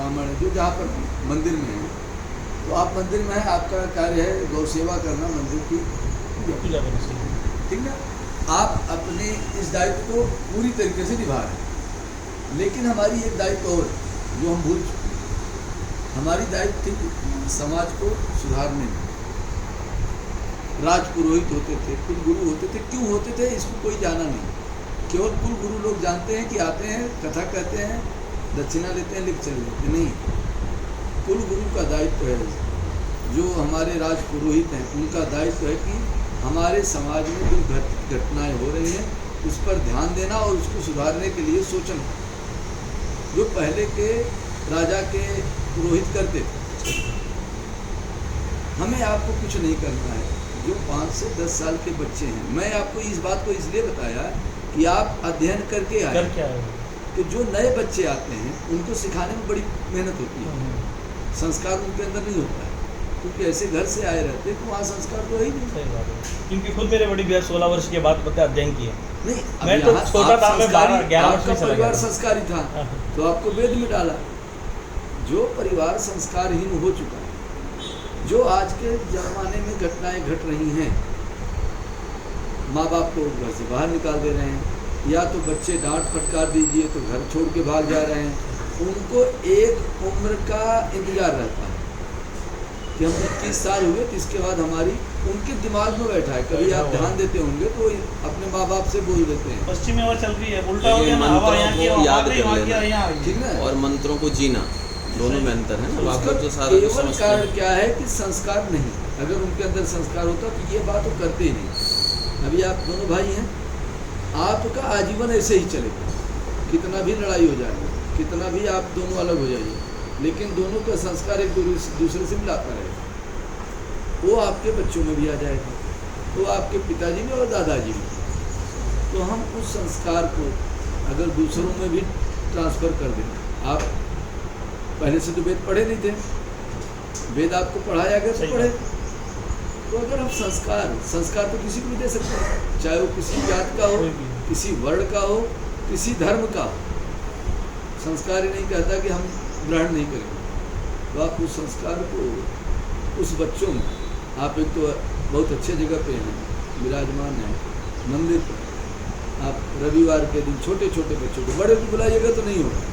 ब्राह्मण है, जो जहाँ पर मंदिर में है, तो आप मंदिर में है, आपका कार्य है गौ सेवा करना, मंदिर की पूजा करना, ठीक ना। आप अपने इस दायित्व को पूरी तरीके से निभा रहे हैं। लेकिन हमारी एक दायित्व और जो हम भूल चुके हैं, हमारी दायित्व थी समाज को सुधारने में। राजपुरोहित होते थे, कुल गुरु होते थे, क्यों होते थे इसको कोई जाना नहीं। केवल कुल गुरु लोग जानते हैं कि आते हैं, कथा कहते हैं, दक्षिणा लेते हैं, लिख चले जाते नहीं। कुल गुरु का दायित्व है, जो हमारे राजपुरोहित हैं उनका दायित्व है कि हमारे समाज में जो घटनाएं हो रही हैं उस पर ध्यान देना और उसको सुधारने के लिए सोचना, जो पहले के राजा के पुरोहित करते थे। हमें आपको कुछ नहीं करना है। जो 5 से 10 साल के बच्चे हैं, मैं आपको इस बात को इसलिए बताया कि आप अध्ययन करके आए, कि जो नए बच्चे आते हैं उनको सिखाने में बड़ी मेहनत होती है, संस्कार उनके अंदर नहीं होता है, क्योंकि ऐसे घर से आए रहते तो वहाँ संस्कार तो है ही नहीं। सही बात है, क्योंकि खुद मेरे बड़ी भैया 16 वर्ष के बाद पता अध्ययन किया नहीं। मैं तो छोटा था, मैं 11 वर्ष आपका परिवार संस्कारी था तो आपको वेद में डाला। जो परिवार संस्कारहीन हो चुका है, जो आज के जमाने में घटनाएं घट रही हैं, माँ बाप को घर से बाहर निकाल दे रहे हैं, या तो बच्चे डांट फटकार दीजिए तो घर छोड़ के भाग जा रहे हैं। उनको एक उम्र का इंतजार रहता है कि हम 21 साल हुए तो इसके बाद हमारी, उनके दिमाग में बैठा है। कभी आप ध्यान देते होंगे तो अपने माँ बाप से बोल देते हैं, पश्चिमी हवा चल रही है, उल्टा हो गया ना, हवा यहाँ की याद कर लेना, ठीक ना, और मंत्रों को जीना, दोनों में अंतर है ना। उसका तो सारा केवल कारण क्या है कि संस्कार नहीं। अगर उनके अंदर संस्कार होता तो ये बात तो करते ही नहीं। अभी आप दोनों भाई हैं, आपका आजीवन ऐसे ही चलेगा, कितना भी लड़ाई हो जाए, कितना भी आप दोनों अलग हो जाइए, लेकिन दोनों का संस्कार एक दूसरे से मिलाता रहेगा। वो आपके बच्चों में भी आ जाएगा, वो आपके पिताजी में और दादाजी में। तो हम उस संस्कार को अगर दूसरों में भी ट्रांसफ़र कर दें, आप पहले से तो वेद पढ़े नहीं थे, वेद आपको पढ़ाया गया तो पढ़े, तो अगर हम संस्कार तो किसी को भी दे सकते हैं, चाहे वो किसी जात का हो, किसी वर्ण का हो, किसी धर्म का हो। संस्कार ही नहीं कहता कि हम ग्रहण नहीं करेंगे। तो आप उस संस्कार को उस बच्चों में, आप एक तो बहुत अच्छे जगह पे हैं, विराजमान हैं मंदिर पर, आप रविवार के दिन छोटे छोटे बच्चों को, बड़े को बुलाइएगा तो नहीं होगा।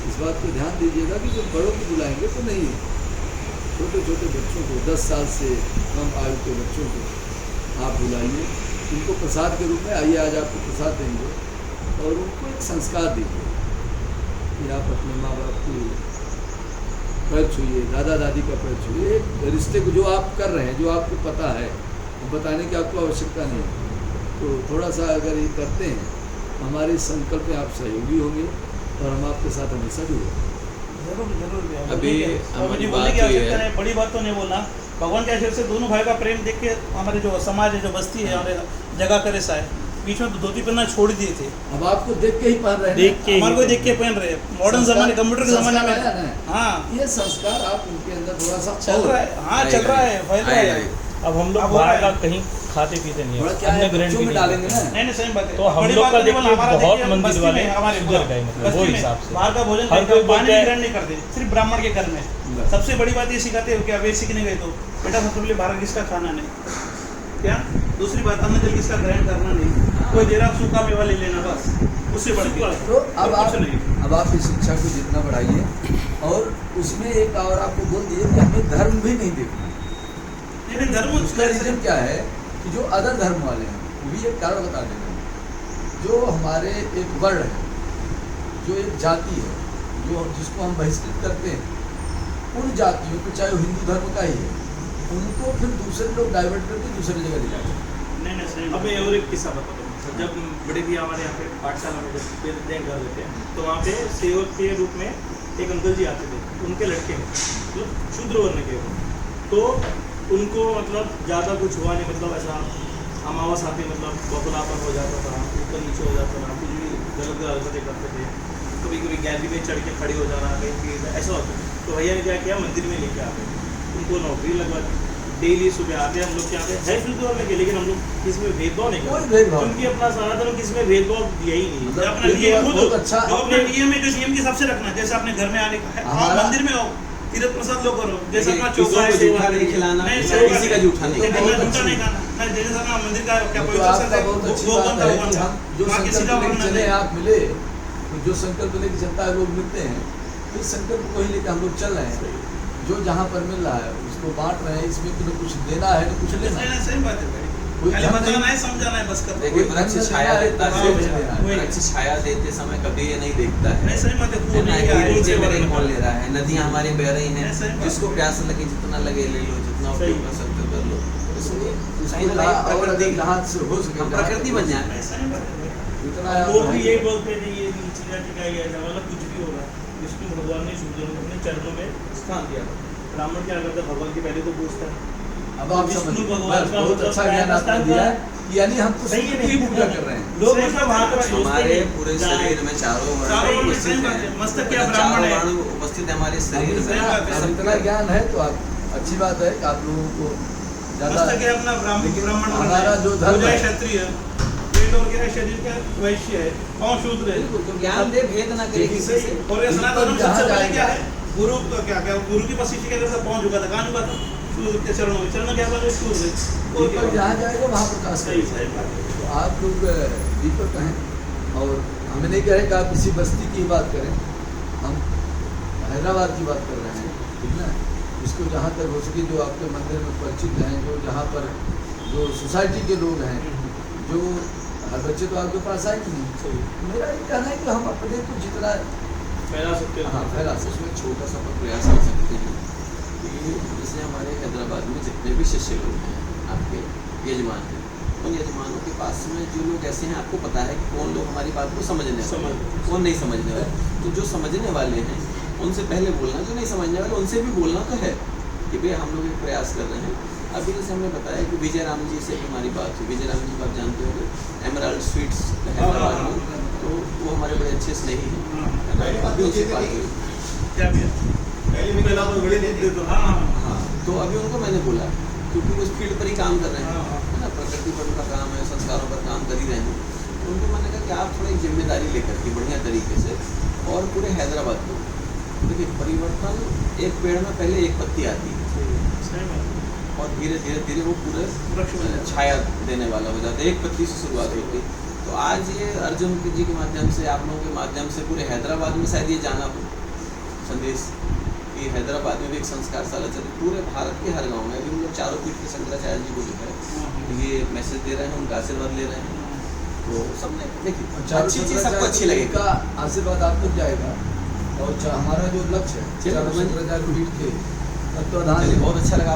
इस बात को ध्यान दीजिएगा कि जब बड़ों को बुलाएंगे तो नहीं, छोटे छोटे बच्चों को, 10 साल से कम आयु के बच्चों को आप बुलाइए, उनको प्रसाद के रूप में, आइए आज आपको प्रसाद देंगे, और उनको एक संस्कार दीजिए कि आप अपने माँ बाप की पैर छूइए, दादा दादी का पैर छूइए। एक रिश्ते को जो आप कर रहे हैं, जो आपको पता है, बताने की आपको आवश्यकता नहीं है, तो थोड़ा सा अगर ये करते हैं, हमारे संकल्प में आप सहयोगी होंगे और हम आपके साथ हमेशा जुड़े। जरूर अभी मुझे बोलने की आवश्यकता नहीं, बड़ी बात तो नहीं बोलना। भगवान के आशीर्वाद से दोनों भाई का प्रेम देख के हमारे जो समाज है, जो बस्ती है, हमारे जगह करे सा है, बीच में धोती पहनना छोड़ दिए थे। अब आपको देख के ही पहन रहे हैं, हमारे को देख के पहन रहे हैं, मॉडर्न जमाने, कंप्यूटर के जमाने में। हाँ, ये संस्कार आप उनके अंदर थोड़ा सा चल रहा है, हाँ चल रहा है, फैल रहा है। अब हम लोग बाहर का कहीं खाते पीते नहीं है, अन्य ग्रहण भी डालेंगे ना। नहीं सही बात है। तो हम लोग का देखिए बहुत मंदिर वाले सुधर गए, मतलब वो हिसाब से बाहर का भोजन हर कोई पानी ग्रहण नहीं करते, सिर्फ ब्राह्मण के घर में। सबसे बड़ी बात ये सिखाते हो कि अब ये सीखने गए तो बेटा सबसे पहले बाहर किसका खाना नहीं, क्या दूसरी बात अन्न जल किसका ग्रहण करना नहीं, कोई देरा सूखा मेवा ले लेना, बस उससे बढ़ के। तो अब आप इस शिक्षा को जितना बढ़ाइए, और उसमें एक और आपको बोल दिए कि हमें धर्म भी नहीं देखना। लेकिन धर्म उसका रीजन क्या है कि जो अदर धर्म वाले हैं, वो भी एक कारण बता देते हैं, जो हमारे एक वर्ण है, जो एक जाति है, जो जिसको हम बहिष्कृत करते हैं, उन जातियों को, चाहे वो हिंदू धर्म का ही है, उनको फिर दूसरे लोग डाइवर्ट करके दूसरी जगह ले जाते हैं। नहीं अब मैं और एक किस्सा बताता हूँ। जब बड़े भैया हमारे यहाँ पे पाठशाला में जब अध्ययन कर रहे थे, तो वहाँ पे सेवक के रूप में एक अंकल जी आते थे, उनके लड़के हैं मतलब शूद्र वर्ण के, तो उनको मतलब ज़्यादा कुछ हुआ नहीं, मतलब ऐसा अमावस आती, मतलब बबलापन हो जाता था, ऊपर नीचे हो जाता था, कुछ भी गलत हरकतें करते थे, कभी कभी गैलरी में चढ़ के खड़े हो जाना, कहीं ऐसा होता। तो भैया ने क्या किया, मंदिर में लेके आ गए, उनको नौकरी लगवा दी, डेली सुबह आते हैं हम लोग यहाँ पे है शुद्ध होने के, लेकिन हम लोग इसमें भेदभाव नहीं कोई करते भेदभाव क्योंकि अपना सनातन किसी में भेदभाव दिया ही नहीं। मतलब अपना ये नियम तो खुद बहुत अच्छा जो अपना नियम है, जो नियम के हिसाब से रखना है। जैसे आपने घर में आने का है, आप हमारा- मंदिर में आओ, तीर्थ प्रसाद लो करो, जैसे अपना किसी चौका है को सेवा जूठा नहीं नहीं खिलाना, नहीं, किसी सेवा किसी का जूठा नहीं नहीं, खाना। नहीं, जूठा नहीं खाना नहीं, जैसे अपना मंदिर का क्या तो पवित्र आपका स्थल है, बहुत अच्छी वो बात कौन है सा कि हम जो वहाँ किसी का संकल्प लेके वर्णन चले नहीं। आप मिले, तो जो संकल्प लेके चलता है लोग मिलते हैं, तो इस संकल्प को ही लेकर हम लोग चल रहे हैं। जो जहाँ पर मिल रहा है उसको बांट रहे हैं, इसमें तो कुछ देना है तो कुछ लेना है। नहीं, सही बात है भाई, कोई खाली धन बताना नहीं। है, समझाना है, बस कर दो। देखिए वृक्ष छाया देता है, वही। वृक्ष छाया देते समय कभी ये नहीं देखता है नहीं, सही बात है, है फूल ना, नहीं क्या कि है, नीचे नीचे मेरे वर्णन कौन कर ले रहा है, नदियाँ हमारी बह रही हैं, नहीं, सही बात। जिसको प्यास लगे जितना लगे ले लो, जितना सही। उपयोग कर सकते हो कर लो। इसलिए इसको कहीं ना कहीं और अगर प्रकृति जहाँ से हो सके हम जहाँ प्रकृति तक बन हो जाए। नहीं, सही बात है भाई। सके, इतना लोग भी है। यही बोलते थे ये नीचिया टिकाई है, मतलब कुछ भी होगा। विष्णु भगवान ने शूद्रों को अपने चरणों में स्थान दिया था। ब्राह्मण क्या करता, भगवान के पहले तो पूछता है। अब आप विष्णु समझिए, भगवान बस का बहुत मतलब अच्छा ज्ञान आपने स्थान दिया का- है कि यानी हम तो सही है की नहीं पूजा कर रहे हैं। लोग सही मतलब बात वहाँ है पर भाई। सोचते हमारे नहीं। पूरे जाए। शरीर में चारों चारों वर्ण वर्ण उपस्थित सही बात हैं, है, मस्तक क्या मतलब ब्राह्मण चारों है। वर्ण उपस्थित है हमारे अब शरीर में। अब इतना ज्ञान है तो आप अच्छी बात है कि आप लोगों को ज्यादा मस्तक है अपना लेकिन ब्राह्मण हमारा जो धर्म पूजा है, क्षत्रिय, पेट और क्या है, शरीर का वैश्य है, पाँव शूद्र है। बिल्कुल, तो ज्ञान दे भेद ना करे देखिए, किसी से। और ये सनातन धर्म जहाँ सबसे पहले जाएगा। क्या है, गुरु का क्या गुरु की पसीसी के जैसा पाँव झुका था, कहाँ झुका था, शूद्र के चरणों में, चरण क्या बात है, शूद्र है। और क्या दीपक बात जहाँ है? जाएगा वहाँ प्रकाश सही करेगा। सही बात है। तो आप लोग दीपक हैं, और हमें नहीं कह रहे कि आप किसी बस्ती की बात करें, हम हैदराबाद की बात कर रहे हैं, ठीक ना। इसको जहाँ तक हो सके जो आपके मंदिर में परिचित हैं, जो जहाँ पर जो सोसाइटी के लोग हैं, जो हर बच्चे तो आपके पास आएंगे नहीं। सही। मेरा ये कहना है कि हम अपने को जितना फैला सकते हैं। हाँ फैला सकते उसमें छोटा सा अपन प्रयास कर सकते हैं कि जैसे हमारे हैदराबाद में जितने भी शिष्य लोग हैं, आपके यजमान हैं, उन यजमानों के पास में जो लोग ऐसे हैं, आपको पता है कि कौन लोग हमारी बात को समझने वाले हैं, कौन नहीं समझने वाले। तो जो समझने वाले हैं उनसे पहले बोलना, जो नहीं समझने वाले उनसे भी बोलना तो है कि भाई हम लोग एक प्रयास कर रहे हैं। अभी जैसे हमने बताया कि विजय राम जी से भी हमारी बात हुई। विजय राम जी को आप जानते होंगे, एमराल्ड स्वीट्स हैदराबाद में, तो वो हमारे बड़े अच्छे स्नेही हैं, है ना, अभी उनसे बात हुई। क्या किया? पहला तो बड़े देते तो हाँ हाँ हाँ, तो अभी उनको मैंने बोला, क्योंकि वो इस फील्ड पर ही काम कर रहे हैं, हाँ, हाँ। है ना, प्रकृति पर उनका काम है, संस्कारों पर काम कर ही रहे हैं। तो उनको मैंने कहा कि आप थोड़ा एक जिम्मेदारी लेकर के बढ़िया तरीके से, और पूरे हैदराबाद को देखिए, परिवर्तन एक पेड़ में पहले एक पत्ती आती है, सही बात है। और धीरे धीरे धीरे वो पूरे वृक्ष बन जाता है। छाया देने वाला हो जाता है। एक पत्ती से शुरुआत होती है। तो आज ये अर्जुन जी के माध्यम से, आप लोगों के माध्यम से पूरे हैदराबाद में शायद ये जाना हो संदेश कि हैदराबाद में भी एक संस्कारशाला चल रही, पूरे भारत के हर गांव में। अभी हम लोग चारों पीठ के शंकराचार्य जी को जो है ये मैसेज दे रहे हैं, उनका आशीर्वाद ले रहे हैं। तो सबने देखिए अच्छी चीज़ सबको अच्छी लगेगी। का आशीर्वाद आप तक जाएगा, और हमारा जो लक्ष्य है चलिए, चारों भगवान जी। शंकराचार्य पीठ के तत्वाधान चलिए, बहुत अच्छा लगा।